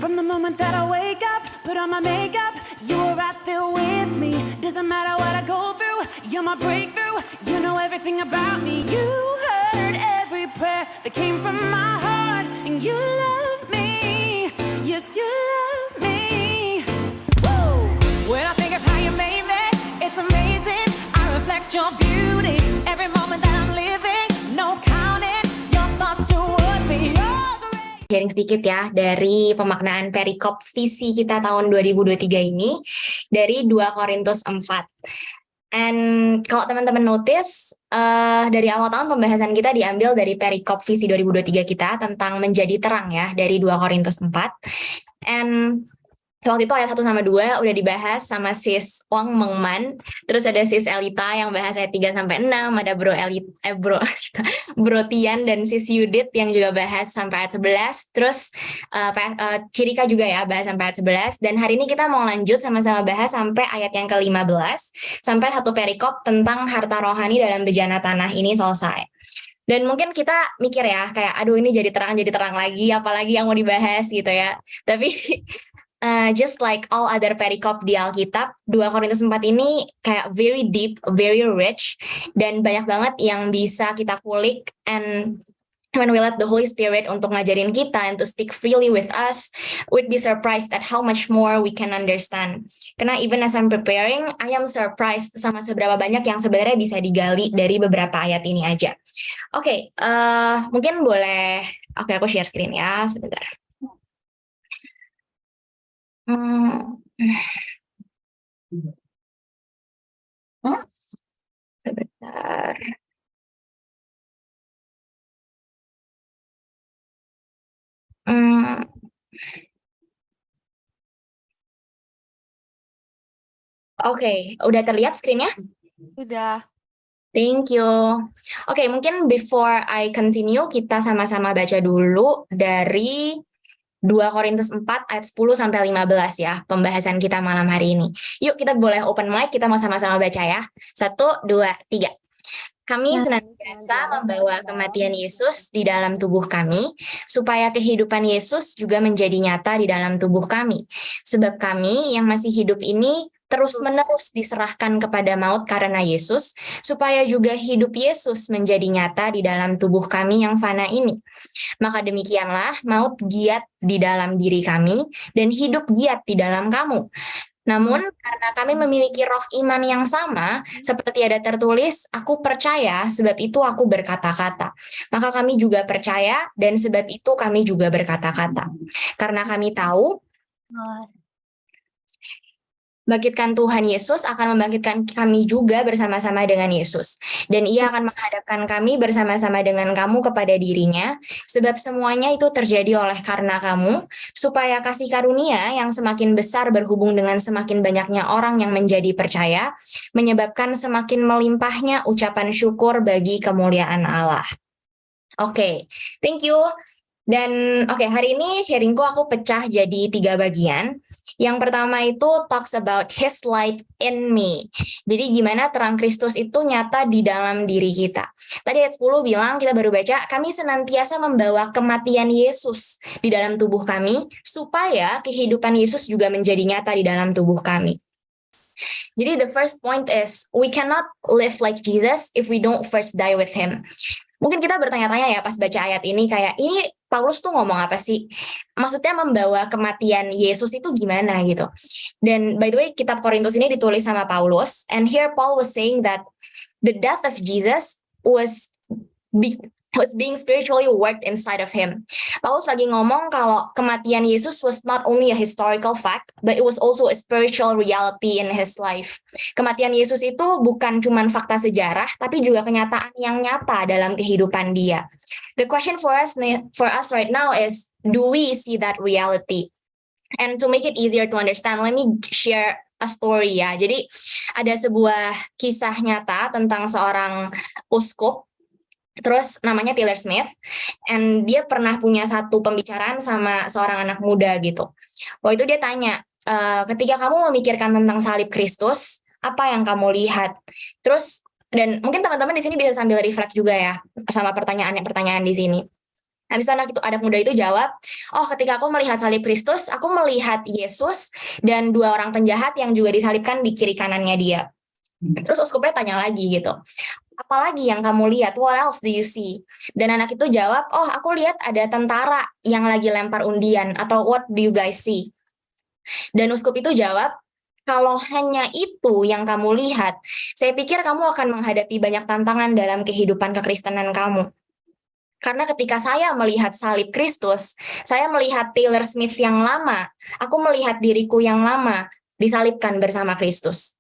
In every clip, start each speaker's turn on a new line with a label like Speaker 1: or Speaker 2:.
Speaker 1: From the moment that I wake up, put on my makeup, you were right there with me. Doesn't matter what I go through, you're my breakthrough. You know everything about me. You heard every prayer that came from my heart, and you love me. Yes, you love me. Woo! When I think of how you made me, it's amazing. I reflect your beauty every moment that I'm living. No counting your thoughts toward me.
Speaker 2: Sharing sedikit ya dari pemaknaan perikop visi kita tahun 2023 ini dari 2 Korintus 4. And kalau teman-teman notice, dari awal tahun pembahasan kita diambil dari perikop visi 2023 kita tentang menjadi terang ya, dari 2 Korintus 4. And waktu itu ayat 1 sama 2 udah dibahas sama sis Wang Mengman, terus ada sis Elita yang bahas ayat 3 sampai 6, ada Bro Tian dan sis Yudit yang juga bahas sampai ayat 11, terus Cirika juga ya bahas sampai ayat 11, dan hari ini kita mau lanjut sama-sama bahas sampai ayat yang ke-15, sampai satu perikop tentang harta rohani dalam bejana tanah ini selesai. Dan mungkin kita mikir ya, kayak aduh ini jadi terang lagi, apalagi yang mau dibahas gitu ya. Tapi just like all other perikop di Alkitab, 2 Korintus 4 ini kayak very deep, very rich, dan banyak banget yang bisa kita kulik. And when we let the Holy Spirit untuk ngajarin kita and to speak freely with us, we'd be surprised at how much more we can understand. Karena even as I'm preparing, I am surprised sama seberapa banyak yang sebenarnya bisa digali dari beberapa ayat ini aja. Oke, mungkin boleh, aku share screen ya, sebentar. Sebentar. Oke, udah terlihat screen-nya?
Speaker 3: Udah.
Speaker 2: Thank you. Oke, mungkin before I continue, kita sama-sama baca dulu dari 2 Korintus 4 ayat 10 sampai 15 ya, pembahasan kita malam hari ini. Yuk kita boleh open mic, kita mau sama-sama baca ya. 1, 2, 3. Kami senantiasa membawa kematian Yesus di dalam tubuh kami, supaya kehidupan Yesus juga menjadi nyata di dalam tubuh kami. Sebab kami yang masih hidup ini terus-menerus diserahkan kepada maut karena Yesus, supaya juga hidup Yesus menjadi nyata di dalam tubuh kami yang fana ini. Maka demikianlah maut giat di dalam diri kami, dan hidup giat di dalam kamu. Namun, karena kami memiliki roh iman yang sama, seperti ada tertulis, aku percaya, sebab itu aku berkata-kata. Maka kami juga percaya, dan sebab itu kami juga berkata-kata. Karena kami tahu, bangkitkan Tuhan Yesus akan membangkitkan kami juga bersama-sama dengan Yesus. Dan ia akan menghadapkan kami bersama-sama dengan kamu kepada dirinya, sebab semuanya itu terjadi oleh karena kamu, supaya kasih karunia yang semakin besar berhubung dengan semakin banyaknya orang yang menjadi percaya, menyebabkan semakin melimpahnya ucapan syukur bagi kemuliaan Allah. Oke, thank you. Dan hari ini sharingku aku pecah jadi 3 bagian. Yang pertama itu talks about His light in me. Jadi gimana terang Kristus itu nyata di dalam diri kita. Tadi ayat 10 bilang, kita baru baca, kami senantiasa membawa kematian Yesus di dalam tubuh kami, supaya kehidupan Yesus juga menjadi nyata di dalam tubuh kami. Jadi the first point is, we cannot live like Jesus if we don't first die with Him. Mungkin kita bertanya-tanya ya pas baca ayat ini, kayak ini Paulus tuh ngomong apa sih? Maksudnya membawa kematian Yesus itu gimana gitu. Dan by the way, kitab Korintus ini ditulis sama Paulus, and here Paul was saying that the death of Jesus was being spiritually worked inside of him. Paulus lagi ngomong kalau kematian Yesus was not only a historical fact, but it was also a spiritual reality in his life. Kematian Yesus itu bukan cuma fakta sejarah, tapi juga kenyataan yang nyata dalam kehidupan dia. The question for us right now is, do we see that reality? And to make it easier to understand, let me share a story ya. Jadi ada sebuah kisah nyata tentang seorang uskup, terus namanya Tyler Smith, and dia pernah punya satu pembicaraan sama seorang anak muda gitu. Waktu itu dia tanya, ketika kamu memikirkan tentang salib Kristus, apa yang kamu lihat? Terus, dan mungkin teman-teman di sini bisa sambil reflect juga ya sama pertanyaan di sini. Habis itu anak muda itu jawab, oh ketika aku melihat salib Kristus, aku melihat Yesus dan 2 orang penjahat yang juga disalibkan di kiri kanannya dia. Terus uskupnya tanya lagi gitu, apalagi yang kamu lihat? What else do you see? Dan anak itu jawab, oh aku lihat ada tentara yang lagi lempar undian, atau what do you guys see? Dan uskup itu jawab, kalau hanya itu yang kamu lihat, saya pikir kamu akan menghadapi banyak tantangan dalam kehidupan kekristenan kamu. Karena ketika saya melihat salib Kristus, saya melihat Taylor Smith yang lama, aku melihat diriku yang lama disalibkan bersama Kristus.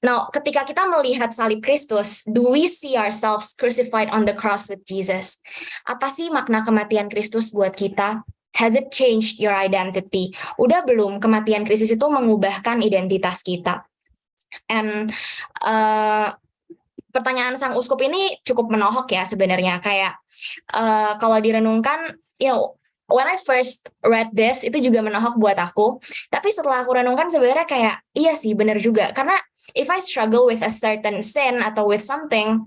Speaker 2: Nah, ketika kita melihat salib Kristus, do we see ourselves crucified on the cross with Jesus? Apa sih makna kematian Kristus buat kita? Has it changed your identity? Udah belum kematian Kristus itu mengubahkan identitas kita? And pertanyaan sang uskup ini cukup menohok ya sebenarnya. Kayak kalau direnungkan, when I first read this, itu juga menohok buat aku. Tapi setelah aku renungkan sebenarnya kayak, iya sih benar juga. Karena if I struggle with a certain sin atau with something,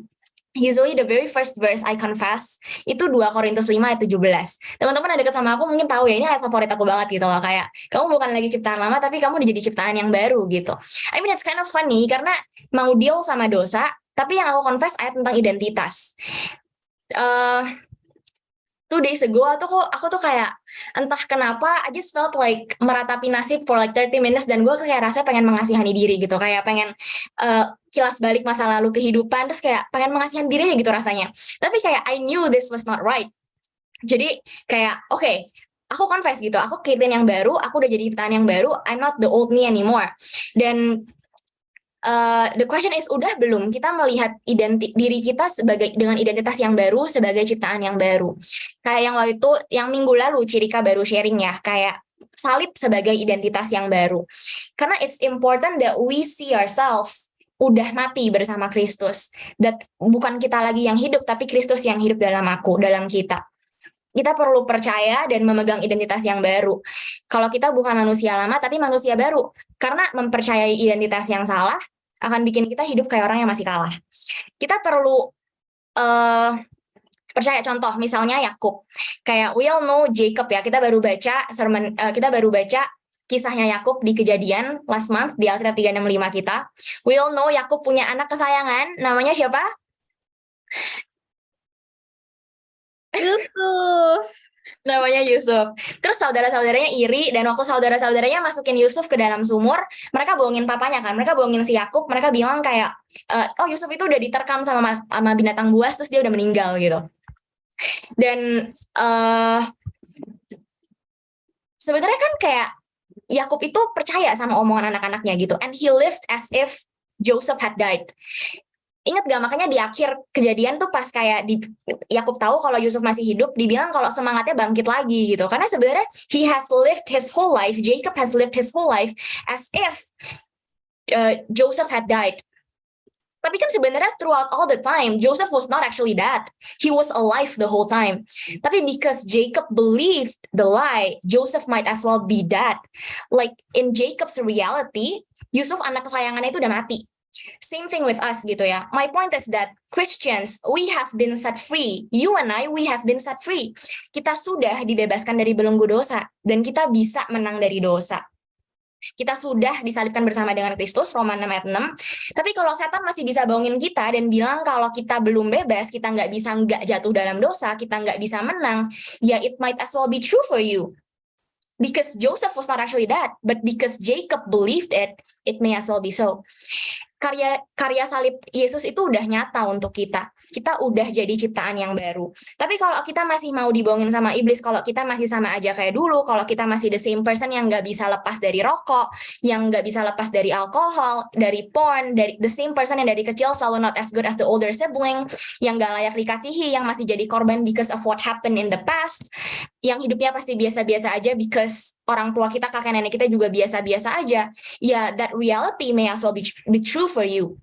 Speaker 2: usually the very first verse I confess itu 2 Korintus 5 ayat 17. Teman-teman yang dekat sama aku mungkin tahu ya, ini ayat favorit aku banget gitu loh. Kayak, kamu bukan lagi ciptaan lama, tapi kamu udah jadi ciptaan yang baru gitu. I mean it's kind of funny, karena mau deal sama dosa, tapi yang aku confess ayat tentang identitas. 2 days ago aku tuh kayak entah kenapa I just felt like meratapi nasib for like 30 minutes, dan gue kayak rasanya pengen mengasihani diri gitu, kayak pengen kilas balik masa lalu kehidupan, terus kayak pengen mengasihani diri aja gitu rasanya. Tapi kayak I knew this was not right. Jadi kayak oke, aku confess gitu, aku Caitlyn yang baru, aku udah jadi ciptaan yang baru, I'm not the old me anymore. Dan the question is, udah belum kita melihat diri kita dengan identitas yang baru, sebagai ciptaan yang baru? Kayak yang waktu itu, yang minggu lalu Cirika baru sharing ya, kayak salib sebagai identitas yang baru. Karena it's important that we see ourselves udah mati bersama Kristus. Dan bukan kita lagi yang hidup, tapi Kristus yang hidup dalam aku, dalam kita. Kita perlu percaya dan memegang identitas yang baru. Kalau kita bukan manusia lama, tapi manusia baru. Karena mempercayai identitas yang salah akan bikin kita hidup kayak orang yang masih kalah. Kita perlu percaya, contoh misalnya Yakub. Kayak we all know Jacob ya, kita baru baca kisahnya Yakub di Kejadian last month di Alkitab 365 kita. We all know Yakub punya anak kesayangan, namanya siapa?
Speaker 3: Yusuf.
Speaker 2: Namanya Yusuf. Terus saudara-saudaranya iri, dan waktu saudara-saudaranya masukin Yusuf ke dalam sumur, mereka bohongin papanya kan, mereka bohongin si Yakub, mereka bilang kayak, oh Yusuf itu udah diterkam sama binatang buas, terus dia udah meninggal gitu. Dan sebenarnya kan kayak Yakub itu percaya sama omongan anak-anaknya gitu, and he lived as if Joseph had died. Ingat gak, makanya di akhir Kejadian tuh pas kayak Yakub tahu kalau Yusuf masih hidup, dibilang kalau semangatnya bangkit lagi gitu. Karena sebenarnya he has lived his whole life, Jacob has lived his whole life as if Joseph had died. Tapi kan sebenarnya throughout all the time, Joseph was not actually dead. He was alive the whole time. Tapi because Jacob believed the lie, Joseph might as well be dead. Like in Jacob's reality, Yusuf anak kesayangannya itu udah mati. Same thing with us gitu ya. My point is that Christians, we have been set free. You and I, we have been set free. Kita sudah dibebaskan dari belenggu dosa, dan kita bisa menang dari dosa. Kita sudah disalibkan bersama dengan Kristus, Roma 6 ayat 6. Tapi kalau setan masih bisa bohongin kita dan bilang kalau kita belum bebas, kita nggak jatuh dalam dosa, kita nggak bisa menang, ya it might as well be true for you. Because Joseph was not actually dead, but because Jacob believed it, it may as well be so. Karya salib Yesus itu udah nyata untuk kita. Kita udah jadi ciptaan yang baru. Tapi kalau kita masih mau dibohongin sama iblis, kalau kita masih sama aja kayak dulu, kalau kita masih the same person yang nggak bisa lepas dari rokok, yang nggak bisa lepas dari alkohol, dari porn, dari the same person yang dari kecil selalu not as good as the older sibling, yang nggak layak dikasihi, yang masih jadi korban because of what happened in the past, yang hidupnya pasti biasa-biasa aja because orang tua kita, kakek nenek kita juga biasa-biasa aja. Ya, that reality may as well be true for you.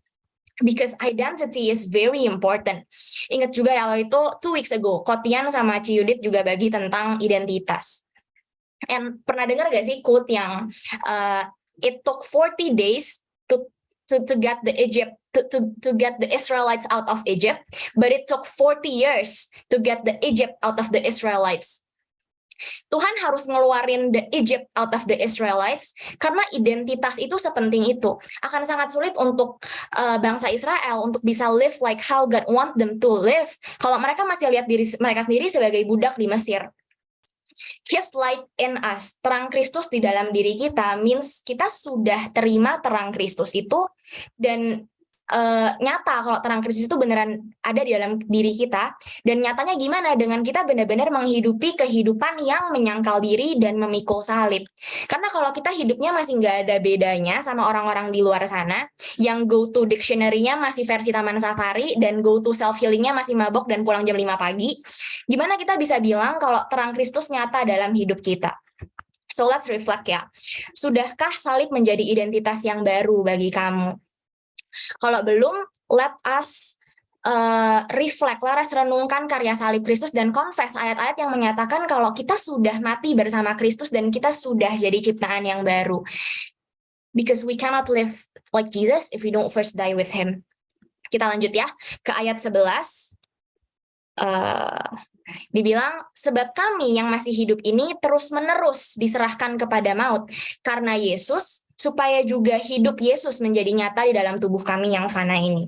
Speaker 2: Because identity is very important. Ingat juga ya, waktu itu 2 weeks ago, Kotian sama Ciyudit juga bagi tentang identitas. And pernah dengar gak sih quote yang it took 40 days to get the to get the Israelites out of Egypt, but it took 40 years to get the Egypt out of the Israelites. Tuhan harus ngeluarin the Egypt out of the Israelites karena identitas itu sepenting itu. Akan sangat sulit untuk bangsa Israel untuk bisa live like how God want them to live kalau mereka masih lihat diri mereka sendiri sebagai budak di Mesir. His light in us, terang Kristus di dalam diri kita, means kita sudah terima terang Kristus itu dan nyata kalau terang Kristus itu beneran ada di dalam diri kita. Dan nyatanya gimana? Dengan kita benar-benar menghidupi kehidupan yang menyangkal diri dan memikul salib. Karena kalau kita hidupnya masih nggak ada bedanya sama orang-orang di luar sana, yang go to dictionary-nya masih versi Taman Safari, dan go to self-healing-nya masih mabok dan pulang jam 5 pagi, gimana kita bisa bilang kalau terang Kristus nyata dalam hidup kita? So let's reflect ya. Sudahkah salib menjadi identitas yang baru bagi kamu? Kalau belum, let us reflect, laras renungkan karya salib Kristus dan confess ayat-ayat yang menyatakan kalau kita sudah mati bersama Kristus dan kita sudah jadi ciptaan yang baru. Because we cannot live like Jesus if we don't first die with Him. Kita lanjut ya, ke ayat 11. Dibilang, sebab kami yang masih hidup ini terus-menerus diserahkan kepada maut, karena Yesus, supaya juga hidup Yesus menjadi nyata di dalam tubuh kami yang fana ini.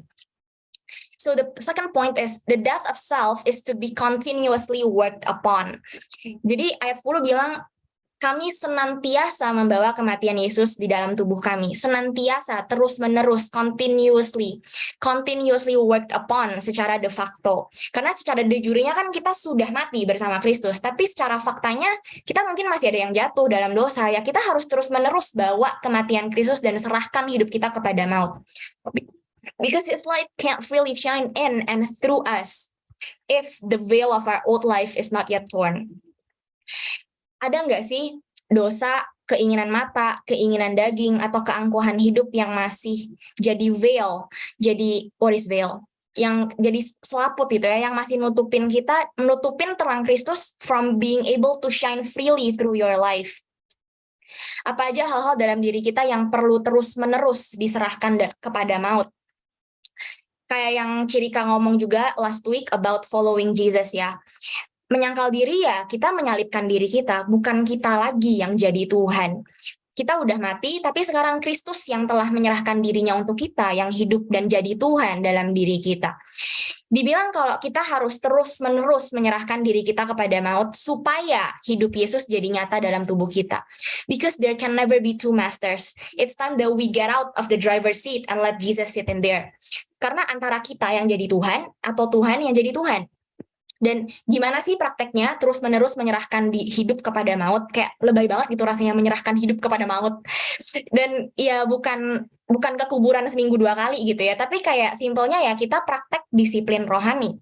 Speaker 2: So the second point is, the death of self is to be continuously worked upon. Jadi ayat 10 bilang, kami senantiasa membawa kematian Yesus di dalam tubuh kami. Senantiasa, terus-menerus, continuously worked upon secara de facto. Karena secara de jure-nya kan kita sudah mati bersama Kristus. Tapi secara faktanya, kita mungkin masih ada yang jatuh dalam dosa. Ya kita harus terus-menerus bawa kematian Kristus dan serahkan hidup kita kepada maut. Because His light can't really shine in and through us if the veil of our old life is not yet torn. Ada nggak sih dosa, keinginan mata, keinginan daging, atau keangkuhan hidup yang masih jadi veil, jadi what is veil? Yang jadi selaput gitu ya, yang masih nutupin kita, menutupin terang Kristus from being able to shine freely through your life. Apa aja hal-hal dalam diri kita yang perlu terus-menerus diserahkan kepada maut? Kayak yang Cirika ngomong juga last week about following Jesus ya. Menyangkal diri ya, kita menyalibkan diri kita, bukan kita lagi yang jadi Tuhan. Kita udah mati, tapi sekarang Kristus yang telah menyerahkan dirinya untuk kita, yang hidup dan jadi Tuhan dalam diri kita. Dibilang kalau kita harus terus-menerus menyerahkan diri kita kepada maut, supaya hidup Yesus jadi nyata dalam tubuh kita. Because there can never be two masters. It's time that we get out of the driver's seat and let Jesus sit in there. Karena antara kita yang jadi Tuhan, atau Tuhan yang jadi Tuhan. Dan gimana sih prakteknya terus-menerus menyerahkan hidup kepada maut? Kayak lebay banget gitu rasanya menyerahkan hidup kepada maut. Dan ya bukan ke kuburan seminggu 2 kali gitu ya, tapi kayak simpelnya ya kita praktek disiplin rohani.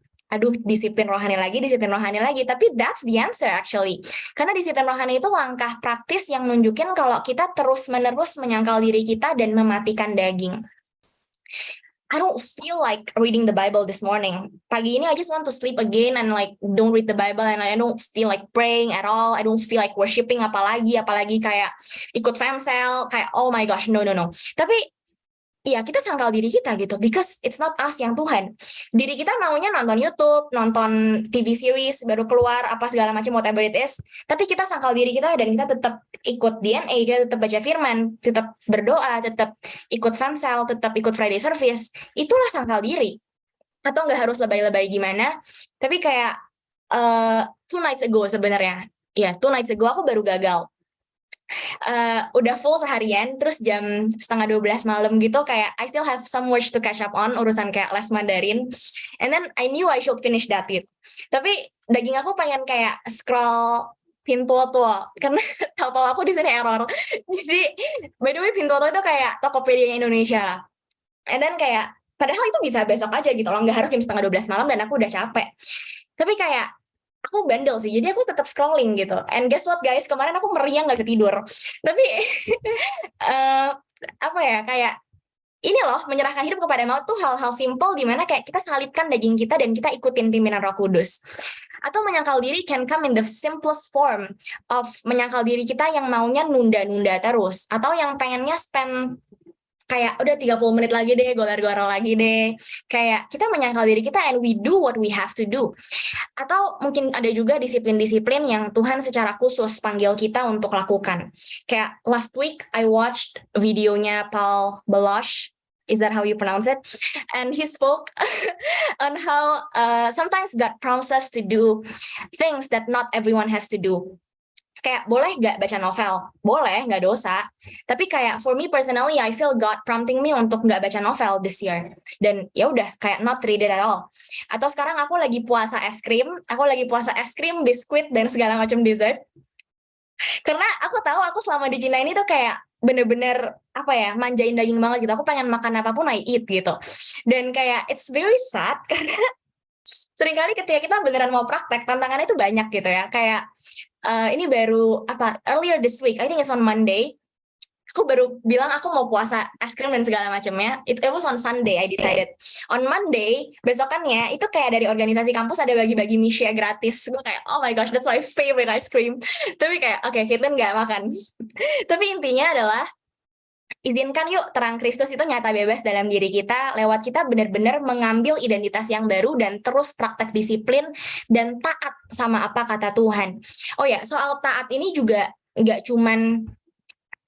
Speaker 2: Disiplin rohani lagi, tapi that's the answer actually. Karena disiplin rohani itu langkah praktis yang nunjukin kalau kita terus-menerus menyangkal diri kita dan mematikan daging. I don't feel like reading the Bible this morning. Pagi ini I just want to sleep again and like don't read the Bible, and I don't feel like praying at all. I don't feel like worshiping apalagi kayak ikut famsel, kayak oh my gosh, no. Tapi ya kita sangkal diri kita gitu, because it's not us yang Tuhan. Diri kita maunya nonton YouTube, nonton TV series baru keluar, apa segala macam whatever it is. Tapi kita sangkal diri kita dan kita tetap ikut DNA, kita tetap baca firman, tetap berdoa, tetap ikut famsel, tetap ikut Friday service. Itulah sangkal diri. Atau nggak harus lebay-lebay gimana. Tapi kayak 2 nights ago sebenarnya. Ya, 2 nights ago aku baru gagal. Udah full seharian, terus jam 11:30 malam gitu kayak I still have some work to catch up on, urusan kayak les Mandarin, and then I knew I should finish that it. Tapi daging aku pengen kayak scroll Pintuoduo karena tahu aku di sini error. Jadi by the way Pintuoduo itu kayak Tokopedia Indonesia lah. And then kayak padahal itu bisa besok aja gitu loh, nggak harus jam 11:30 malam dan aku udah capek. Tapi kayak aku bandel sih, jadi aku tetap scrolling gitu. And guess what guys, kemarin aku meriang gak bisa tidur. Tapi apa ya, kayak ini loh, menyerahkan hidup kepada maut tuh hal-hal simple dimana kayak kita salibkan daging kita dan kita ikutin pimpinan Roh Kudus. Atau menyangkal diri can come in the simplest form of menyangkal diri kita yang maunya nunda-nunda terus, atau yang pengennya spend kayak udah 30 menit lagi deh, golar-golar lagi deh. Kayak kita menyangkal diri kita and we do what we have to do. Atau mungkin ada juga disiplin-disiplin yang Tuhan secara khusus panggil kita untuk lakukan. Kayak last week I watched videonya Paul Baloche. Is that how you pronounce it? And he spoke on how sometimes God prompts us to do things that not everyone has to do. Kayak boleh nggak baca novel? Boleh, nggak dosa. Tapi kayak for me personally, I feel God prompting me untuk nggak baca novel this year. Dan ya udah, kayak not read it at all. Atau sekarang aku lagi puasa es krim, biskuit, dan segala macam dessert. Karena aku tahu aku selama di Cina ini tuh kayak bener-bener apa ya, manjain daging banget gitu. Aku pengen makan apapun I eat gitu. Dan kayak it's very sad karena seringkali ketika kita beneran mau praktek, tantangannya itu banyak gitu ya. Kayak ini baru earlier this week, I think it's on Monday, aku baru bilang aku mau puasa es krim dan segala macamnya. It was on Sunday I decided. On Monday besokannya itu kayak dari organisasi kampus ada bagi-bagi misya gratis. Gue kayak oh my gosh, that's my favorite ice cream. Tapi kayak oke, Caitlin nggak makan. Tapi intinya adalah izinkan yuk terang Kristus itu nyata bebas dalam diri kita, lewat kita benar-benar mengambil identitas yang baru dan terus praktek disiplin dan taat sama apa kata Tuhan. Oh ya, soal taat ini juga nggak cuman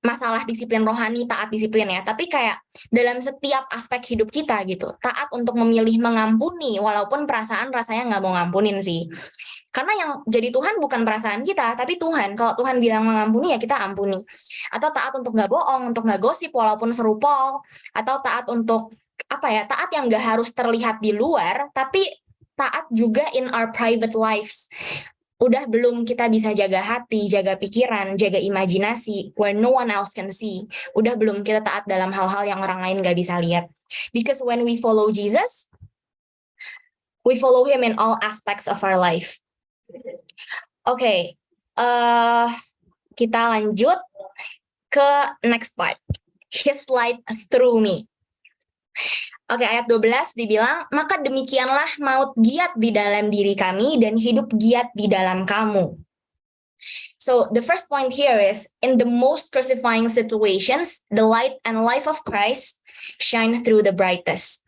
Speaker 2: masalah disiplin rohani, taat disiplin ya, tapi kayak dalam setiap aspek hidup kita gitu, taat untuk memilih mengampuni walaupun perasaan rasanya nggak mau ngampunin sih. Karena yang jadi Tuhan bukan perasaan kita, tapi Tuhan. Kalau Tuhan bilang mengampuni ya kita ampuni. Atau taat untuk nggak bohong, untuk nggak gosip walaupun serupol, atau taat untuk taat yang nggak harus terlihat di luar, tapi taat juga in our private lives. Udah belum kita bisa jaga hati, jaga pikiran, jaga imajinasi, where no one else can see. Udah belum kita taat dalam hal-hal yang orang lain nggak bisa lihat. Because when we follow Jesus, we follow Him in all aspects of our life. Oke, kita lanjut ke next part. His light through me. Oke, ayat 12 dibilang, maka demikianlah maut giat di dalam diri kami dan hidup giat di dalam kamu. So the first point here is, in the most crucifying situations, the light and life of Christ shine through the brightest.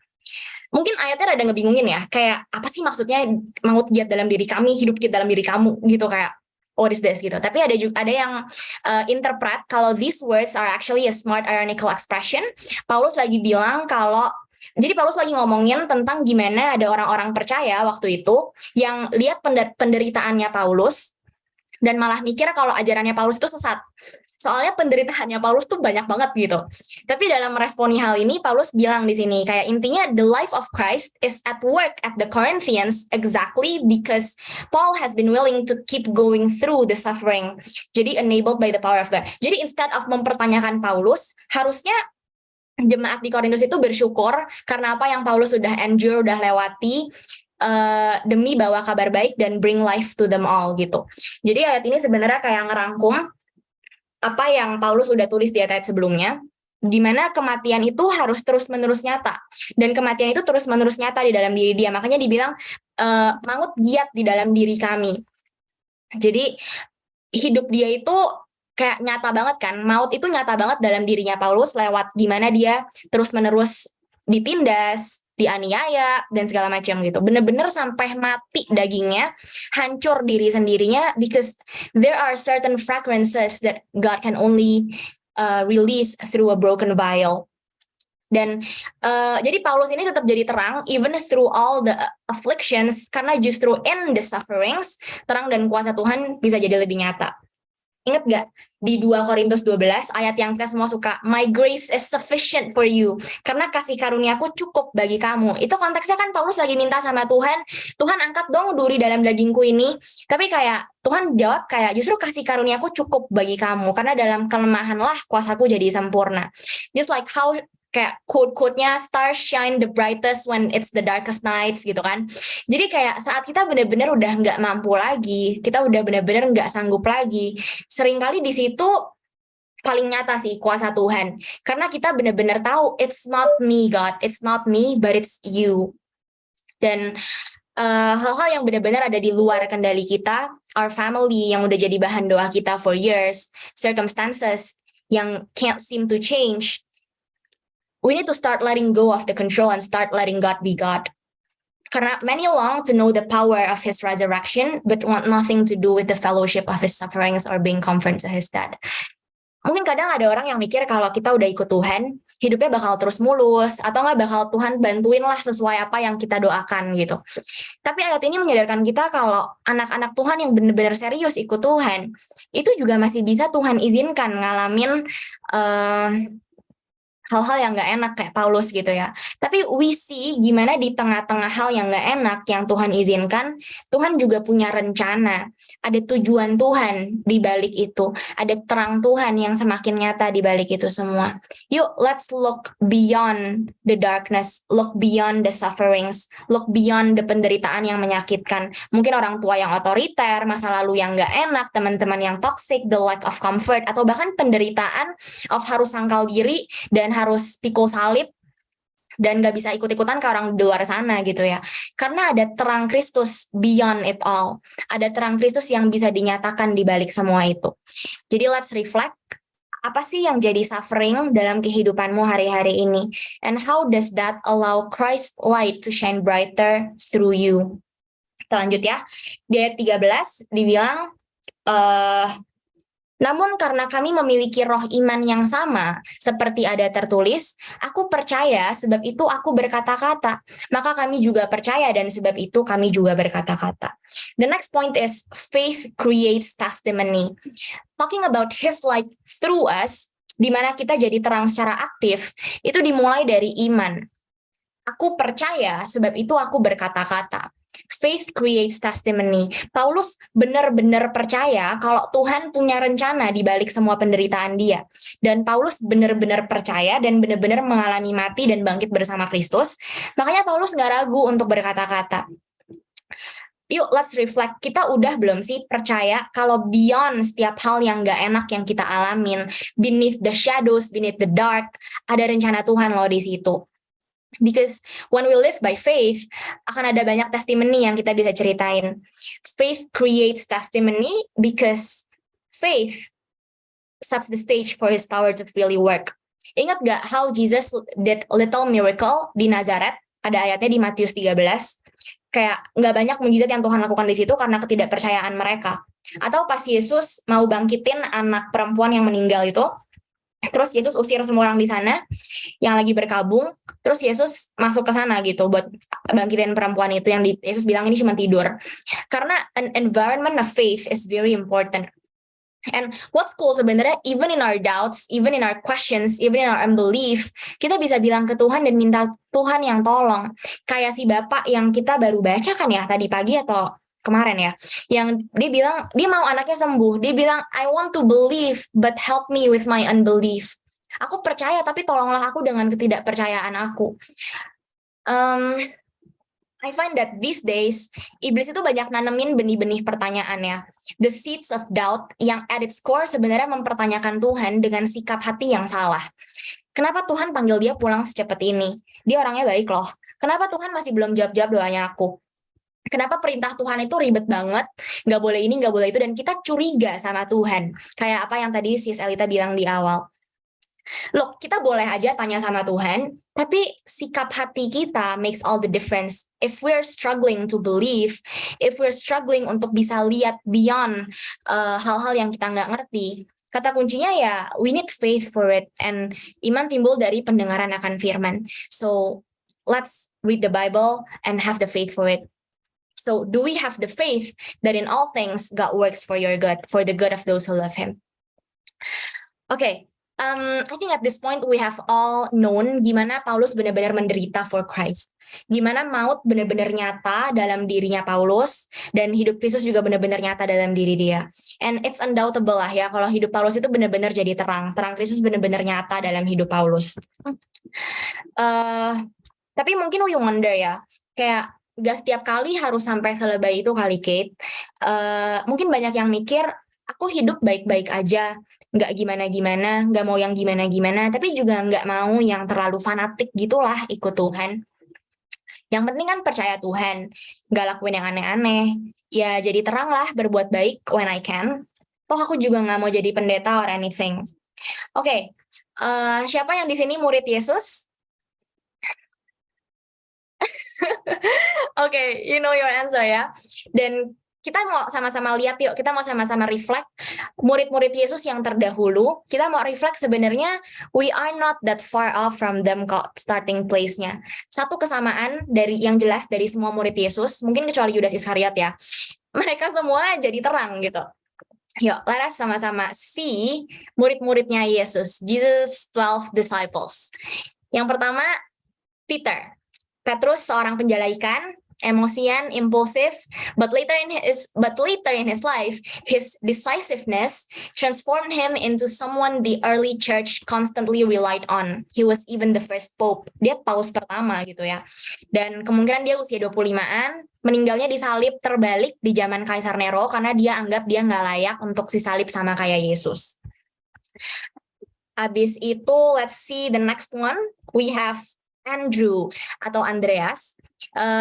Speaker 2: Mungkin ayatnya rada ngebingungin ya, kayak apa sih maksudnya maut giat dalam diri kami, hidup giat dalam diri kamu gitu, kayak what is this gitu. Tapi ada yang interpret kalau these words are actually a smart ironical expression. Paulus lagi bilang kalau jadi Paulus lagi ngomongin tentang gimana ada orang-orang percaya waktu itu yang lihat penderitaannya Paulus dan malah mikir kalau ajarannya Paulus itu sesat. Soalnya penderitaannya Paulus tuh banyak banget gitu. Tapi dalam meresponi hal ini, Paulus bilang di sini, kayak intinya the life of Christ is at work at the Corinthians exactly because Paul has been willing to keep going through the suffering. Jadi enabled by the power of God. Jadi instead of mempertanyakan Paulus, harusnya jemaat di Korintus itu bersyukur karena apa yang Paulus sudah endure, udah lewati, demi bawa kabar baik dan bring life to them all gitu. Jadi ayat ini sebenarnya kayak ngerangkum apa yang Paulus udah tulis di ayat sebelumnya, di mana kematian itu harus terus-menerus nyata. Dan kematian itu terus-menerus nyata di dalam diri dia. Makanya dibilang, maut giat di dalam diri kami. Jadi, hidup dia itu kayak nyata banget kan. Maut itu nyata banget dalam dirinya Paulus lewat gimana dia terus-menerus ditindas, dianiaya, dan segala macam gitu. Bener-bener sampai mati dagingnya, hancur diri sendirinya, because there are certain fragrances that God can only release through a broken vial. Dan jadi Paulus ini tetap jadi terang, even through all the afflictions, karena justru in the sufferings, terang dan kuasa Tuhan bisa jadi lebih nyata. Ingat gak di 2 Korintus 12 ayat yang kita semua suka, my grace is sufficient for you, karena kasih karuniaku cukup bagi kamu. Itu konteksnya kan Paulus lagi minta sama Tuhan, Tuhan angkat dong duri dalam dagingku ini. Tapi kayak Tuhan jawab kayak justru kasih karuniaku cukup bagi kamu, karena dalam kelemahanlah kuasaku jadi sempurna. Just like how kayak quote-quote-nya, stars shine the brightest when it's the darkest nights gitu kan. Jadi kayak saat kita benar-benar udah nggak mampu lagi, kita udah benar-benar nggak sanggup lagi, seringkali di situ paling nyata sih kuasa Tuhan. Karena kita benar-benar tahu, it's not me God, it's not me, but it's you. Dan hal-hal yang benar-benar ada di luar kendali kita, our family yang udah jadi bahan doa kita for years, circumstances yang can't seem to change, We need to start letting go of the control and start letting God be God. Karena many long to know the power of his resurrection, but want nothing to do with the fellowship of his sufferings or being comforted to his death. Mungkin kadang ada orang yang mikir kalau kita udah ikut Tuhan, hidupnya bakal terus mulus, atau nggak bakal Tuhan bantuin lah sesuai apa yang kita doakan gitu. Tapi ayat ini menyadarkan kita kalau anak-anak Tuhan yang benar-benar serius ikut Tuhan, itu juga masih bisa Tuhan izinkan ngalamin hal-hal yang nggak enak kayak Paulus gitu ya. Tapi we see gimana di tengah-tengah hal yang nggak enak yang Tuhan izinkan, Tuhan juga punya rencana. Ada tujuan Tuhan di balik itu. Ada terang Tuhan yang semakin nyata di balik itu semua. Yuk, let's look beyond the darkness, look beyond the sufferings, look beyond the penderitaan yang menyakitkan. Mungkin orang tua yang otoriter, masa lalu yang nggak enak, teman-teman yang toxic, the lack of comfort, atau bahkan penderitaan of harus sangkal diri dan harus pikul salib dan gak bisa ikut-ikutan ke orang di luar sana gitu ya. Karena ada terang Kristus beyond it all. Ada terang Kristus yang bisa dinyatakan di balik semua itu. Jadi let's reflect. Apa sih yang jadi suffering dalam kehidupanmu hari-hari ini? And how does that allow Christ's light to shine brighter through you? Kita lanjut ya. Di ayat 13 dibilang, namun karena kami memiliki roh iman yang sama, seperti ada tertulis, aku percaya sebab itu aku berkata-kata. Maka kami juga percaya dan sebab itu kami juga berkata-kata. The next point is faith creates testimony. Talking about his light through us, di mana kita jadi terang secara aktif, itu dimulai dari iman. Aku percaya sebab itu aku berkata-kata. Faith creates testimony. Paulus benar-benar percaya kalau Tuhan punya rencana di balik semua penderitaan dia. Dan Paulus benar-benar percaya dan benar-benar mengalami mati dan bangkit bersama Kristus. Makanya Paulus nggak ragu untuk berkata-kata. Yuk, let's reflect. Kita udah belum sih percaya kalau beyond setiap hal yang nggak enak yang kita alamin, beneath the shadows, beneath the dark, ada rencana Tuhan loh di situ. Because when we live by faith, akan ada banyak testimoni yang kita bisa ceritain. Faith creates testimony because faith sets the stage for his power to really work. Ingat gak how Jesus did little miracle di Nazaret? Ada ayatnya di Matius 13. Kayak gak banyak mujizat yang Tuhan lakukan di situ karena ketidakpercayaan mereka. Atau pas Yesus mau bangkitin anak perempuan yang meninggal itu, terus Yesus usir semua orang di sana yang lagi berkabung, terus Yesus masuk ke sana gitu buat bangkitin perempuan itu yang Yesus bilang ini cuma tidur. Karena an environment of faith is very important. And what's cool sebenarnya, even in our doubts, even in our questions, even in our unbelief, kita bisa bilang ke Tuhan dan minta Tuhan yang tolong. Kayak si bapak yang kita baru baca kan ya tadi pagi atau kemarin ya, yang dia bilang dia mau anaknya sembuh. Dia bilang I want to believe but help me with my unbelief. Aku percaya tapi tolonglah aku dengan ketidakpercayaan aku. I find that these days iblis itu banyak nanemin benih-benih pertanyaan ya. The seeds of doubt yang at its core sebenarnya mempertanyakan Tuhan dengan sikap hati yang salah. Kenapa Tuhan panggil dia pulang secepat ini? Dia orangnya baik loh. Kenapa Tuhan masih belum jawab-jawab doanya aku? Kenapa perintah Tuhan itu ribet banget, nggak boleh ini, nggak boleh itu, dan kita curiga sama Tuhan. Kayak apa yang tadi Sis Elita bilang di awal. Look, kita boleh aja tanya sama Tuhan, tapi sikap hati kita makes all the difference. If we're struggling to believe, if we're struggling untuk bisa lihat beyond hal-hal yang kita nggak ngerti, kata kuncinya ya, we need faith for it. And iman timbul dari pendengaran akan firman. So, let's read the Bible and have the faith for it. So, do we have the faith that in all things God works for your good, for the good of those who love Him? Okay, I think at this point we have all known gimana Paulus benar-benar menderita for Christ. Gimana maut benar-benar nyata dalam dirinya Paulus, dan hidup Kristus juga benar-benar nyata dalam diri dia. And it's undoubtable lah ya, kalau hidup Paulus itu benar-benar jadi terang. Terang Kristus benar-benar nyata dalam hidup Paulus. Tapi mungkin we wonder ya, kayak gak setiap kali harus sampai selebay itu kali Kate. Mungkin banyak yang mikir, aku hidup baik-baik aja, gak gimana-gimana, gak mau yang gimana-gimana, tapi juga gak mau yang terlalu fanatik gitulah ikut Tuhan. Yang penting kan percaya Tuhan, gak lakuin yang aneh-aneh. Ya jadi terang lah, berbuat baik when I can. Toh aku juga gak mau jadi pendeta or anything. Oke, siapa yang di sini murid Yesus? Oke, you know your answer ya. Dan kita mau sama-sama lihat yuk, kita mau sama-sama reflect murid-murid Yesus yang terdahulu. Kita mau reflect sebenarnya we are not that far off from them kok starting place-nya. Satu kesamaan dari yang jelas dari semua murid Yesus, mungkin kecuali Yudas Iskariot ya. Mereka semua jadi terang gitu. Yuk, let us sama-sama see murid-muridnya Yesus, Jesus 12 disciples. Yang pertama, Peter. Petrus seorang penjala ikan, emosian, impulsif, but later in his life, his decisiveness transformed him into someone the early church constantly relied on. He was even the first pope. Dia paus pertama gitu ya. Dan kemungkinan dia usia 25-an, meninggalnya disalib terbalik di zaman Kaisar Nero karena dia anggap dia nggak layak untuk disalib sama kayak Yesus. Habis itu, let's see the next one. We have Andrew atau Andreas,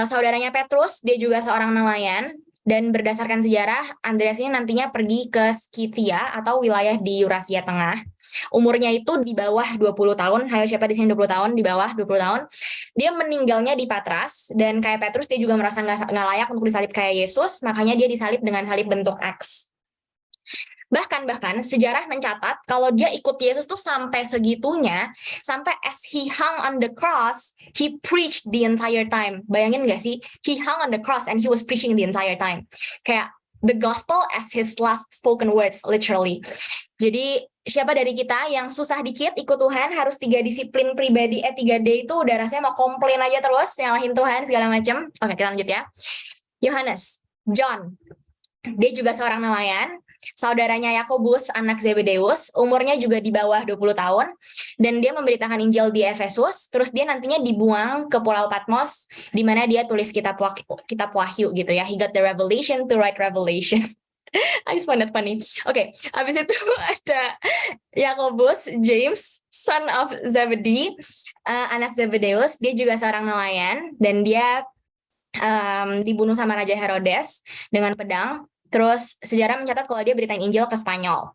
Speaker 2: saudaranya Petrus, dia juga seorang nelayan, dan berdasarkan sejarah, Andreas ini nantinya pergi ke Skythia atau wilayah di Eurasia Tengah. Umurnya itu di bawah 20 tahun, hayo siapa di sini 20 tahun, di bawah 20 tahun. Dia meninggalnya di Patras, dan kayak Petrus, dia juga merasa nggak layak untuk disalib kayak Yesus, makanya dia disalib dengan salib bentuk X. Bahkan sejarah mencatat kalau dia ikut Yesus tuh sampai segitunya, sampai as he hung on the cross, he preached the entire time. Bayangin gak sih? He hung on the cross and he was preaching the entire time. Kayak the gospel as his last spoken words, literally. Jadi siapa dari kita yang susah dikit ikut Tuhan, harus 3 disiplin pribadi, 3D itu udah rasanya mau komplain aja terus, nyalahin Tuhan segala macam. Oke, kita lanjut ya. Yohanes, John, dia juga seorang nelayan, saudaranya Yakobus, anak Zebedeus, umurnya juga di bawah 20 tahun, dan dia memberitakan Injil di Efesus, terus dia nantinya dibuang ke Pulau Patmos, di mana dia tulis kitab Wahyu gitu ya. He got the revelation to write Revelation. I just find that funny. Oke, habis itu ada Yakobus, James, son of Zebedee, anak Zebedeus, dia juga seorang nelayan, dan dia dibunuh sama Raja Herodes dengan pedang. Terus sejarah mencatat kalau dia beritain Injil ke Spanyol.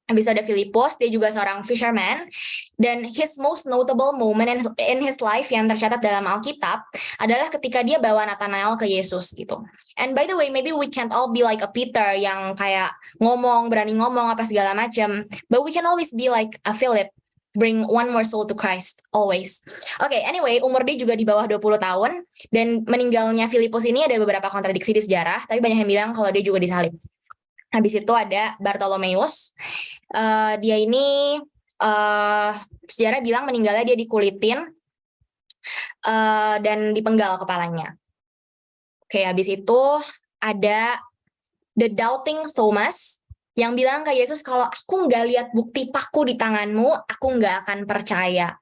Speaker 2: Habis ada Filipus, dia juga seorang fisherman, dan his most notable moment in his life yang tercatat dalam Alkitab adalah ketika dia bawa Nathanael ke Yesus gitu. And by the way, maybe we can't all be like a Peter yang kayak berani ngomong apa segala macam, but we can always be like a Philip, bring one more soul to Christ, always. Oke, anyway, umur dia juga di bawah 20 tahun, dan meninggalnya Filipus ini ada beberapa kontradiksi di sejarah, tapi banyak yang bilang kalau dia juga disalib. Habis itu ada Bartolomeus, dia ini sejarah bilang meninggalnya dia dikulitin dan dipenggal kepalanya. Oke, habis itu ada the doubting Thomas, yang bilang ke Yesus, kalau aku nggak lihat bukti paku di tanganmu, aku nggak akan percaya.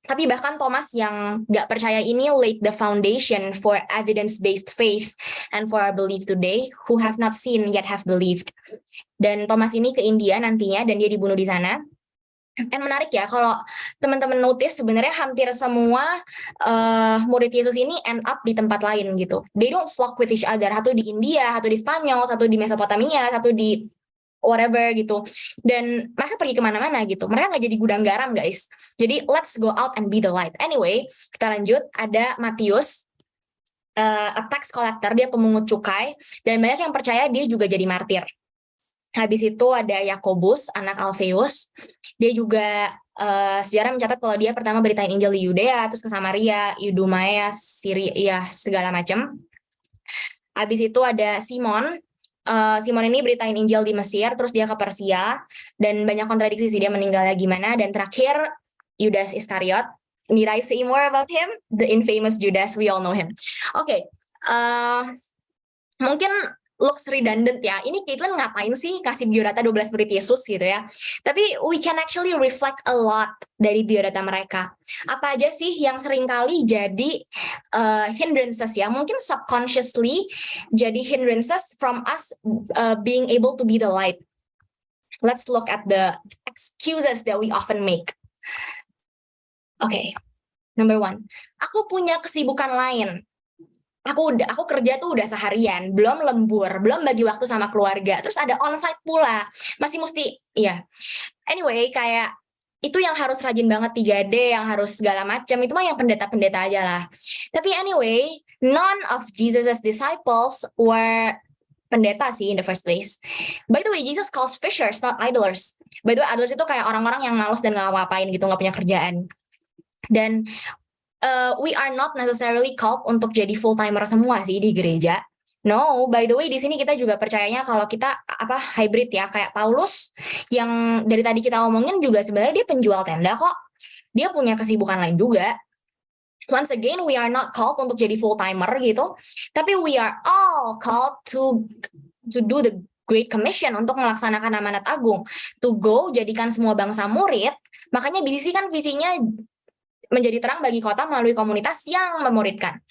Speaker 2: Tapi bahkan Thomas yang nggak percaya ini laid the foundation for evidence-based faith and for our belief today, who have not seen yet have believed. Dan Thomas ini ke India nantinya, dan dia dibunuh di sana. Dan menarik ya, kalau teman-teman notice sebenarnya hampir semua murid Yesus ini end up di tempat lain gitu. They don't flock with each other. Satu di India, satu di Spanyol, satu di Mesopotamia, satu di whatever gitu. Dan mereka pergi kemana-mana gitu. Mereka nggak jadi gudang garam, guys. Jadi let's go out and be the light. Anyway, kita lanjut. Ada Matius, a tax collector, dia pemungut cukai, dan banyak yang percaya dia juga jadi martir. Habis itu ada Yakobus, anak Alfeus. Dia juga sejarah mencatat kalau dia pertama beritain Injil di Yudea, terus ke Samaria, Idumea, Syria, segala macam. Habis itu ada Simon. Simon ini beritain Injil di Mesir, terus dia ke Persia, dan banyak kontradiksi sih dia meninggalnya gimana. Dan terakhir Yudas Iskariot. Need I say more about him? The infamous Judas, we all know him. Oke, mungkin looks redundant ya. Ini Caitlin ngapain sih kasih biodata 12 murid Yesus gitu ya. Tapi we can actually reflect a lot dari biodata mereka. Apa aja sih yang seringkali jadi hindrances ya. Mungkin subconsciously jadi hindrances from us being able to be the light. Let's look at the excuses that we often make. Oke, number 1. Aku punya kesibukan lain. Aku kerja tuh udah seharian, belum lembur, belum bagi waktu sama keluarga, terus ada onsite pula, masih mesti, iya. Anyway, kayak itu yang harus rajin banget 3D, yang harus segala macam, itu mah yang pendeta-pendeta aja lah. Tapi anyway, none of Jesus' disciples were pendeta sih in the first place. By the way, Jesus calls fishers, not idlers. By the way, idlers itu kayak orang-orang yang malas dan nggak ngapain gitu, nggak punya kerjaan. Dan we are not necessarily called untuk jadi full timer semua sih di gereja. No, by the way di sini kita juga percayanya kalau kita hybrid ya, kayak Paulus yang dari tadi kita omongin juga sebenarnya dia penjual tenda kok. Dia punya kesibukan lain juga. Once again, we are not called untuk jadi full timer gitu, tapi we are all called to do the Great Commission, untuk melaksanakan amanat agung, to go jadikan semua bangsa murid. Makanya BCC kan visinya menjadi terang bagi kota melalui komunitas yang memuridkan.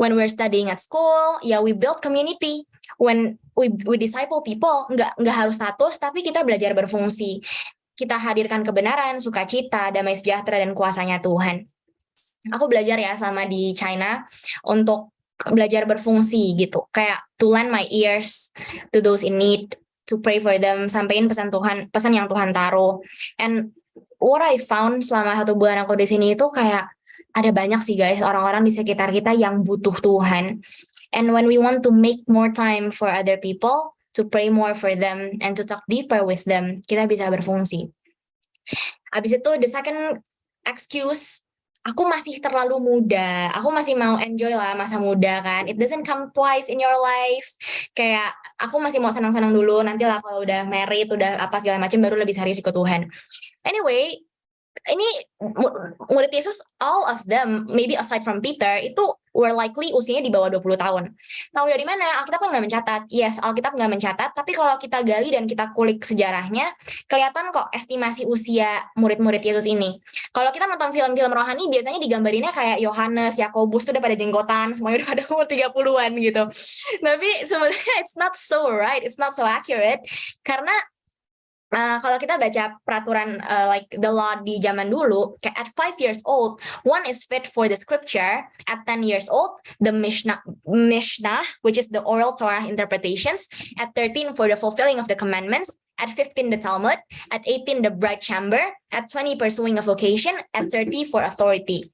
Speaker 2: When we're studying at school, ya we build community. When we disciple people, nggak harus status, tapi kita belajar berfungsi. Kita hadirkan kebenaran, sukacita, damai sejahtera, dan kuasanya Tuhan. Aku belajar ya sama di China untuk belajar berfungsi gitu. Kayak to lend my ears to those in need, to pray for them, sampein pesan Tuhan, pesan yang Tuhan taruh. And what I found selama 1 bulan aku di sini itu kayak ada banyak sih guys orang-orang di sekitar kita yang butuh Tuhan. And when we want to make more time for other people, to pray more for them, and to talk deeper with them, kita bisa berfungsi. Habis itu the second excuse, aku masih terlalu muda, aku masih mau enjoy lah masa muda kan. It doesn't come twice in your life. Kayak aku masih mau senang-senang dulu, nanti lah kalau udah married, udah apa segala macam baru lebih serius ikut Tuhan. Anyway, ini murid Yesus, all of them, maybe aside from Peter, itu were likely usianya di bawah 20 tahun. Tahu dari mana? Alkitab kan nggak mencatat. Yes, Alkitab nggak mencatat, tapi kalau kita gali dan kita kulik sejarahnya, kelihatan kok estimasi usia murid-murid Yesus ini. Kalau kita nonton film-film rohani, biasanya digambarinnya kayak Yohanes, Yakobus tuh udah pada jenggotan, semuanya udah pada umur 30-an gitu. Tapi sebenarnya it's not so right, it's not so accurate, karena kalau kita baca peraturan like the law di zaman dulu, kayak at 5 years old, one is fit for the scripture. At 10 years old, the Mishnah, which is the oral Torah interpretations. At 13, for the fulfilling of the commandments. At 15, the Talmud. At 18, the bride chamber. At 20, pursuing a vocation. At 30, for authority.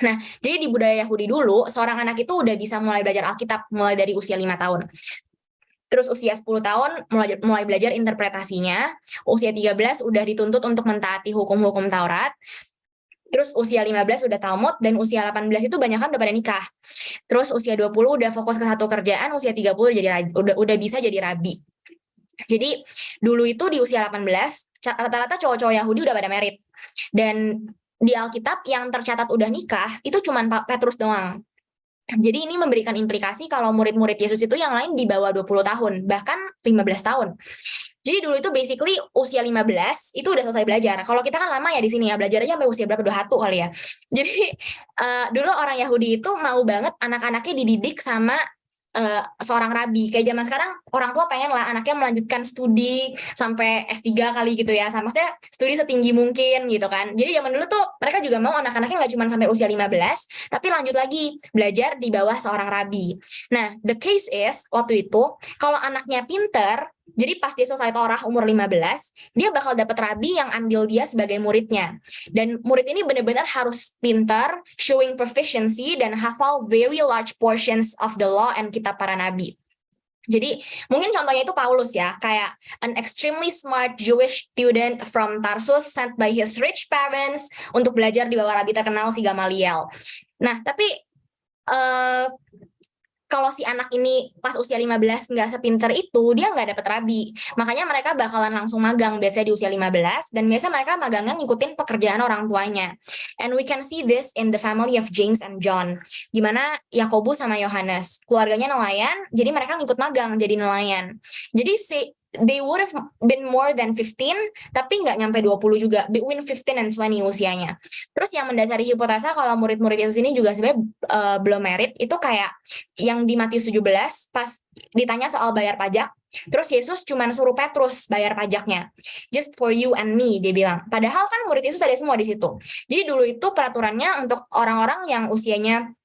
Speaker 2: Nah, jadi di budaya Yahudi dulu, seorang anak itu udah bisa mulai belajar Alkitab mulai dari usia 5 tahun. Terus usia 10 tahun mulai belajar interpretasinya. Usia 13 udah dituntut untuk mentaati hukum-hukum Taurat. Terus usia 15 udah Talmud, dan usia 18 itu banyak kan udah pada nikah. Terus usia 20 udah fokus ke satu kerjaan, usia 30 udah bisa jadi rabi. Jadi dulu itu di usia 18, rata-rata cowok-cowok Yahudi udah pada married. Dan di Alkitab yang tercatat udah nikah, itu cuma Petrus doang. Jadi ini memberikan implikasi kalau murid-murid Yesus itu yang lain di bawah 20 tahun, bahkan 15 tahun. Jadi dulu itu basically usia 15 itu udah selesai belajar. Kalau kita kan lama ya di sini ya, belajarnya sampai usia berapa, 21 kali ya. Jadi dulu orang Yahudi itu mau banget anak-anaknya dididik sama seorang rabi. Kayak zaman sekarang orang tua pengen lah anaknya melanjutkan studi sampai S3 kali gitu ya, sama maksudnya studi setinggi mungkin gitu kan. Jadi zaman dulu tuh mereka juga mau anak-anaknya nggak cuma sampai usia 15, tapi lanjut lagi belajar di bawah seorang rabi. Nah, the case is waktu itu kalau anaknya pinter, jadi pas dia selesai Torah umur 15, dia bakal dapat rabi yang ambil dia sebagai muridnya. Dan murid ini benar-benar harus pintar, showing proficiency, dan hafal very large portions of the law and kitab para nabi. Jadi mungkin contohnya itu Paulus ya, kayak an extremely smart Jewish student from Tarsus sent by his rich parents untuk belajar di bawah rabi terkenal si Gamaliel. Nah, tapi kalau si anak ini pas usia 15 nggak sepinter itu, dia nggak dapet rabi. Makanya mereka bakalan langsung magang biasanya di usia 15, dan biasa mereka magangnya ngikutin pekerjaan orang tuanya. And we can see this in the family of James and John, gimana Yakobus sama Yohanes, keluarganya nelayan, jadi mereka ngikut magang jadi nelayan. Jadi they would have been more than 15, tapi nggak nyampe 20 juga, between 15 and 20 usianya. Terus yang mendasari hipotesa kalau murid-murid Yesus ini juga sebenarnya belum married, itu kayak yang di Matius 17, pas ditanya soal bayar pajak, terus Yesus cuma suruh Petrus bayar pajaknya. Just for you and me, dia bilang. Padahal kan murid Yesus ada semua di situ. Jadi dulu itu peraturannya untuk orang-orang yang usianya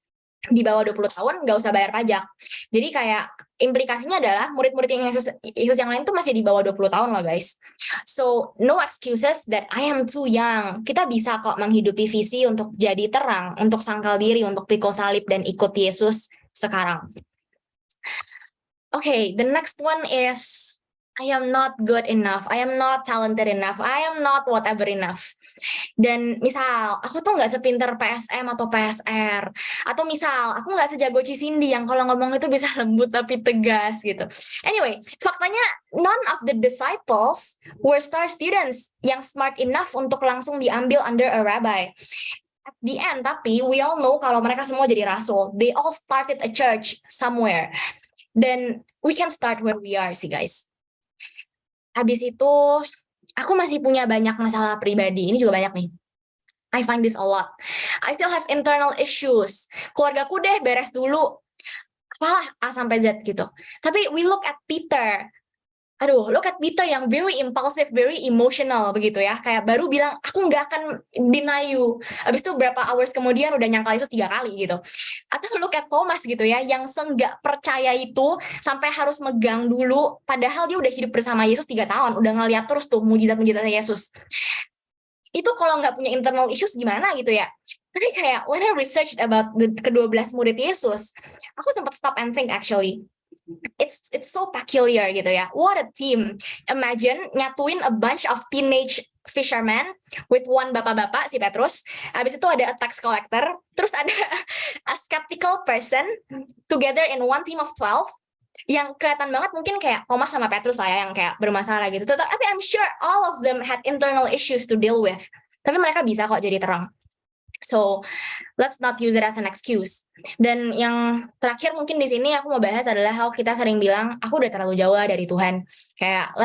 Speaker 2: di bawah 20 tahun nggak usah bayar pajak. Jadi kayak implikasinya adalah murid-murid yang Yesus yang lain tuh masih di bawah 20 tahun loh guys. So no excuses that I am too young. Kita bisa kok menghidupi visi untuk jadi terang, untuk sangkal diri, untuk pikul salib dan ikut Yesus sekarang. Okay, the next one is I am not good enough, I am not talented enough, I am not whatever enough. Dan misal, aku tuh nggak sepinter PSM atau PSR. Atau misal, aku nggak sejago Cindy yang kalau ngomong itu bisa lembut tapi tegas gitu. Anyway, faktanya none of the disciples were star students yang smart enough untuk langsung diambil under a rabbi. At the end, tapi we all know kalau mereka semua jadi rasul. They all started a church somewhere. Dan we can start where we are sih guys. Habis itu, aku masih punya banyak masalah pribadi. Ini juga banyak nih. I find this a lot. I still have internal issues. Keluargaku deh beres dulu. Apalah A sampai Z gitu. Tapi we look at Peter. Aduh, look at Peter yang very impulsive, very emotional begitu ya. Kayak baru bilang, aku nggak akan deny you. Habis itu berapa hours kemudian udah nyangkal Yesus 3 kali gitu. Atau look at Thomas gitu ya, yang nggak percaya itu sampai harus megang dulu. Padahal dia udah hidup bersama Yesus 3 tahun. Udah ngeliat terus tuh mujizat-mujizat Yesus. Itu kalau nggak punya internal issues gimana gitu ya. Tapi kayak when I researched about ke-12 murid Yesus, aku sempat stop and think actually. It's so peculiar gitu ya. What a team. Imagine nyatuin a bunch of teenage fishermen with one bapak-bapak si Petrus. Habis itu ada a tax collector, terus ada a skeptical person together in one team of 12 yang kelihatan banget mungkin kayak Thomas sama Petrus lah ya yang kayak bermasalah gitu. Tapi I'm sure all of them had internal issues to deal with. Tapi mereka bisa kok jadi terang. So let's not use it as an excuse. Dan yang terakhir mungkin di sini aku mau bahas adalah hal kita sering bilang aku udah terlalu jauh lah dari Tuhan. Kayak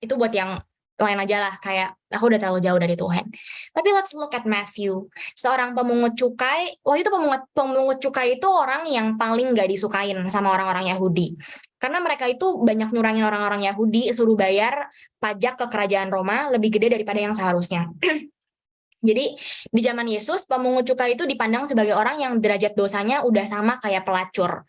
Speaker 2: itu buat yang lain aja lah, kayak aku udah terlalu jauh dari Tuhan. Tapi let's look at Matthew, seorang pemungut cukai. Waktu itu pemungut cukai itu orang yang paling gak disukain sama orang-orang Yahudi. Karena mereka itu banyak nyurangin orang-orang Yahudi, suruh bayar pajak ke kerajaan Roma lebih gede daripada yang seharusnya. Jadi di zaman Yesus, pemungut cukai itu dipandang sebagai orang yang derajat dosanya udah sama kayak pelacur.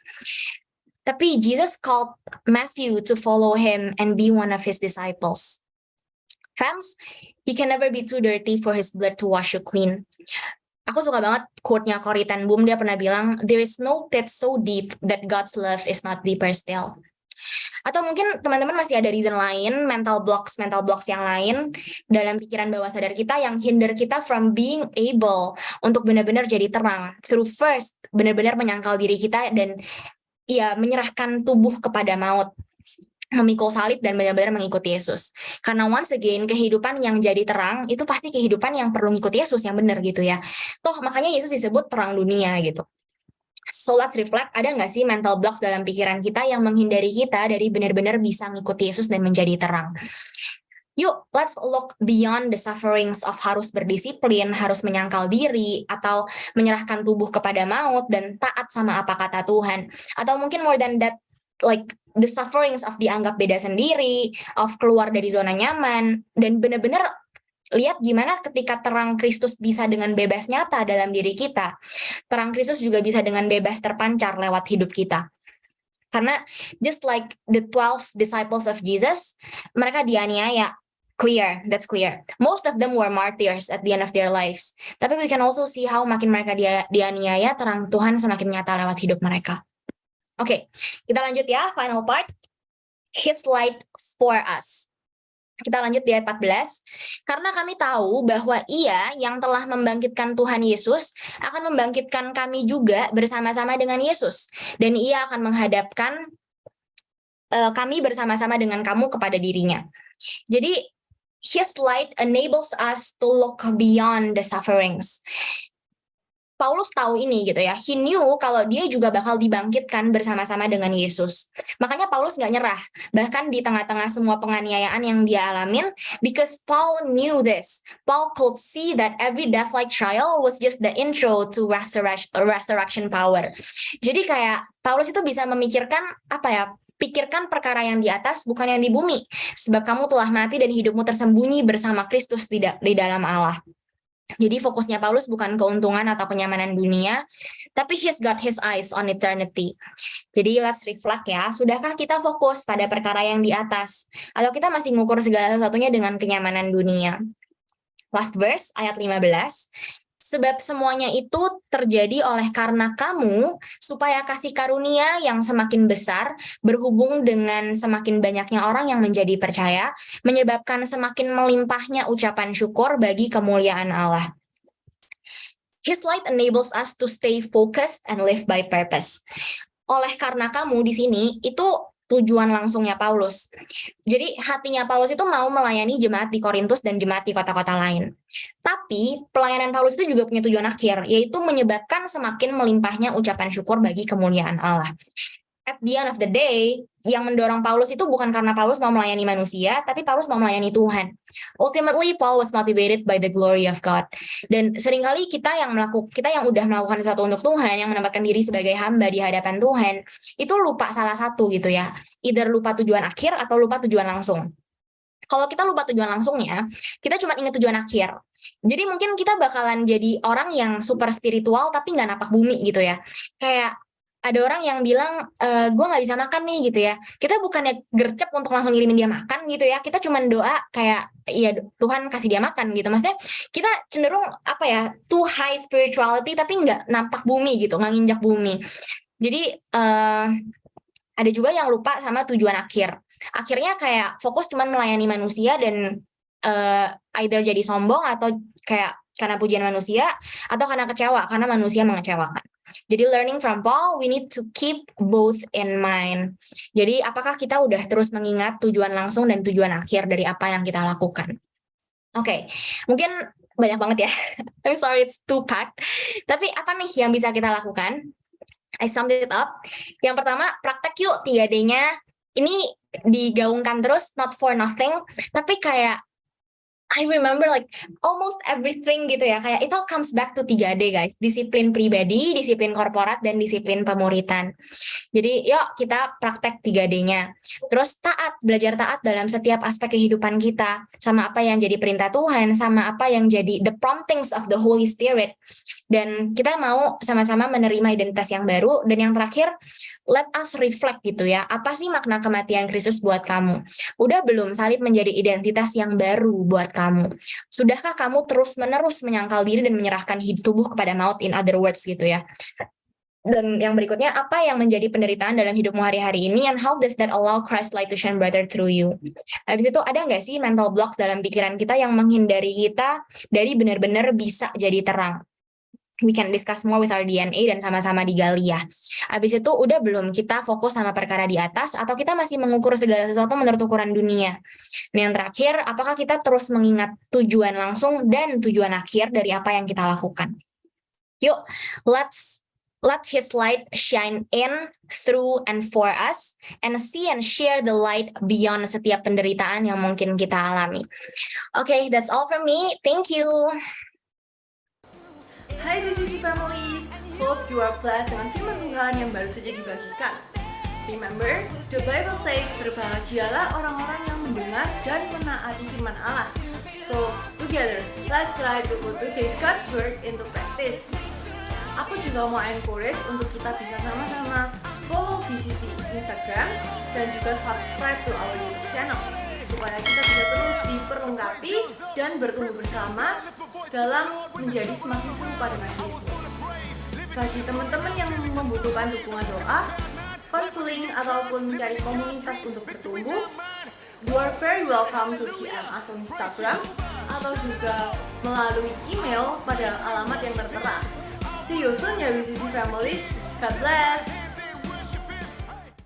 Speaker 2: Tapi Jesus called Matthew to follow him and be one of his disciples. Fams, you can never be too dirty for his blood to wash you clean. Aku suka banget quote-nya Corrie ten Boom, dia pernah bilang, there is no pit so deep that God's love is not deeper still. Atau mungkin teman-teman masih ada reason lain, mental blocks yang lain dalam pikiran bawah sadar kita yang hinder kita from being able untuk benar-benar jadi terang. Through first, benar-benar menyangkal diri kita dan ya menyerahkan tubuh kepada maut, memikul salib dan benar-benar mengikuti Yesus. Karena once again, kehidupan yang jadi terang itu pasti kehidupan yang perlu ngikut Yesus yang benar gitu ya. Toh makanya Yesus disebut terang dunia gitu. So let's reflect, ada nggak sih mental blocks dalam pikiran kita yang menghindari kita dari benar-benar bisa ngikuti Yesus dan menjadi terang? Yuk, let's look beyond the sufferings of harus berdisiplin, harus menyangkal diri, atau menyerahkan tubuh kepada maut dan taat sama apa kata Tuhan. Atau mungkin more than that, like the sufferings of dianggap beda sendiri, of keluar dari zona nyaman, dan benar-benar lihat gimana ketika terang Kristus bisa dengan bebas nyata dalam diri kita. Terang Kristus juga bisa dengan bebas terpancar lewat hidup kita. Karena just like the 12 disciples of Jesus, mereka dianiaya. Clear, that's clear. Most of them were martyrs at the end of their lives. Tapi we can also see how makin mereka dianiaya, terang Tuhan semakin nyata lewat hidup mereka. Oke, kita lanjut ya, final part. His light for us. Kita lanjut di ayat 14. Karena kami tahu bahwa Ia yang telah membangkitkan Tuhan Yesus akan membangkitkan kami juga bersama-sama dengan Yesus. Dan Ia akan menghadapkan kami bersama-sama dengan kamu kepada dirinya. Jadi, His light enables us to look beyond the sufferings. Paulus tahu ini gitu ya, he knew kalau dia juga bakal dibangkitkan bersama-sama dengan Yesus. Makanya Paulus nggak nyerah, bahkan di tengah-tengah semua penganiayaan yang dia alamin, because Paul knew this. Paul could see that every death-like trial was just the intro to resurrection power. Jadi kayak Paulus itu bisa memikirkan pikirkan perkara yang di atas bukan yang di bumi, sebab kamu telah mati dan hidupmu tersembunyi bersama Kristus di dalam Allah. Jadi fokusnya Paulus bukan keuntungan atau kenyamanan dunia, tapi he's got his eyes on eternity. Jadi let's reflect ya, sudahkah kita fokus pada perkara yang di atas? Atau kita masih ngukur segala sesuatunya dengan kenyamanan dunia? Last verse, ayat 15. Sebab semuanya itu terjadi oleh karena kamu, supaya kasih karunia yang semakin besar, berhubung dengan semakin banyaknya orang yang menjadi percaya, menyebabkan semakin melimpahnya ucapan syukur bagi kemuliaan Allah. His light enables us to stay focused and live by purpose. Oleh karena kamu di sini, itu tujuan langsungnya Paulus. Jadi hatinya Paulus itu mau melayani jemaat di Korintus dan jemaat di kota-kota lain. Tapi pelayanan Paulus itu juga punya tujuan akhir, yaitu menyebabkan semakin melimpahnya ucapan syukur bagi kemuliaan Allah. At the end of the day, yang mendorong Paulus itu bukan karena Paulus mau melayani manusia, tapi Paulus mau melayani Tuhan. Ultimately, Paul was motivated by the glory of God. Dan seringkali kita yang udah melakukan sesuatu untuk Tuhan, yang menempatkan diri sebagai hamba di hadapan Tuhan, itu lupa salah satu gitu ya. Either lupa tujuan akhir atau lupa tujuan langsung. Kalau kita lupa tujuan langsungnya, kita cuma ingat tujuan akhir. Jadi mungkin kita bakalan jadi orang yang super spiritual tapi nggak napak bumi gitu ya. Kayak ada orang yang bilang, gue nggak bisa makan nih gitu ya. Kita bukannya gercep untuk langsung ngirimin dia makan gitu ya. Kita cuma doa kayak, ya Tuhan kasih dia makan gitu. Maksudnya kita cenderung too high spirituality tapi nggak nampak bumi gitu, nggak nginjak bumi. Jadi ada juga yang lupa sama tujuan akhir. Akhirnya kayak fokus cuma melayani manusia dan either jadi sombong atau kayak karena pujian manusia atau karena kecewa karena manusia mengecewakan. Jadi learning from Paul, we need to keep both in mind. Jadi apakah kita udah terus mengingat tujuan langsung dan tujuan akhir dari apa yang kita lakukan? Oke, mungkin banyak banget ya. I'm sorry it's too packed. Tapi apa nih yang bisa kita lakukan? I summed it up. Yang pertama, praktek yuk 3D-nya. Ini digaungkan terus, not for nothing. Tapi kayak I remember like almost everything gitu ya. Kayak it all comes back to 3D guys. Disiplin pribadi, disiplin korporat, dan disiplin pemuritan. Jadi yuk kita praktek 3D-nya. Terus belajar taat dalam setiap aspek kehidupan kita. Sama apa yang jadi perintah Tuhan, sama apa yang jadi the promptings of the Holy Spirit. Dan kita mau sama-sama menerima identitas yang baru. Dan yang terakhir, let us reflect gitu ya. Apa sih makna kematian Kristus buat kamu? Udah belum salib menjadi identitas yang baru buat kamu? Sudahkah kamu terus-menerus menyangkal diri dan menyerahkan tubuh kepada maut, in other words gitu ya? Dan yang berikutnya, apa yang menjadi penderitaan dalam hidupmu hari-hari ini, and how does that allow Christ light to shine brighter through you? Habis itu ada nggak sih mental blocks dalam pikiran kita yang menghindari kita dari benar-benar bisa jadi terang? We can discuss more with our DNA dan sama-sama digali ya. Habis itu udah belum kita fokus sama perkara di atas atau kita masih mengukur segala sesuatu menurut ukuran dunia. Dan yang terakhir, apakah kita terus mengingat tujuan langsung dan tujuan akhir dari apa yang kita lakukan? Yuk, let His light shine in, through, and for us, and see and share the light beyond setiap penderitaan yang mungkin kita alami. Okay, that's all from me. Thank you.
Speaker 3: Hai BCC Families, hope you are blessed dengan firman Tuhan yang baru saja dibagikan. Remember, the Bible says, berbahagialah orang-orang yang mendengar dan menaati firman Allah. So, together, let's try to put today's God's word into practice. Aku juga mau encourage untuk kita bisa sama-sama follow BCC Instagram dan juga subscribe to our YouTube channel supaya kita bisa terus diperlengkapi dan bertumbuh bersama dalam menjadi semakin serupa dengan Yesus. Bagi teman-teman yang membutuhkan dukungan doa, konseling, ataupun mencari komunitas untuk bertumbuh, you are very welcome to DM us on Instagram atau juga melalui email pada alamat yang tertera. See you soon ya BCC Families. God bless!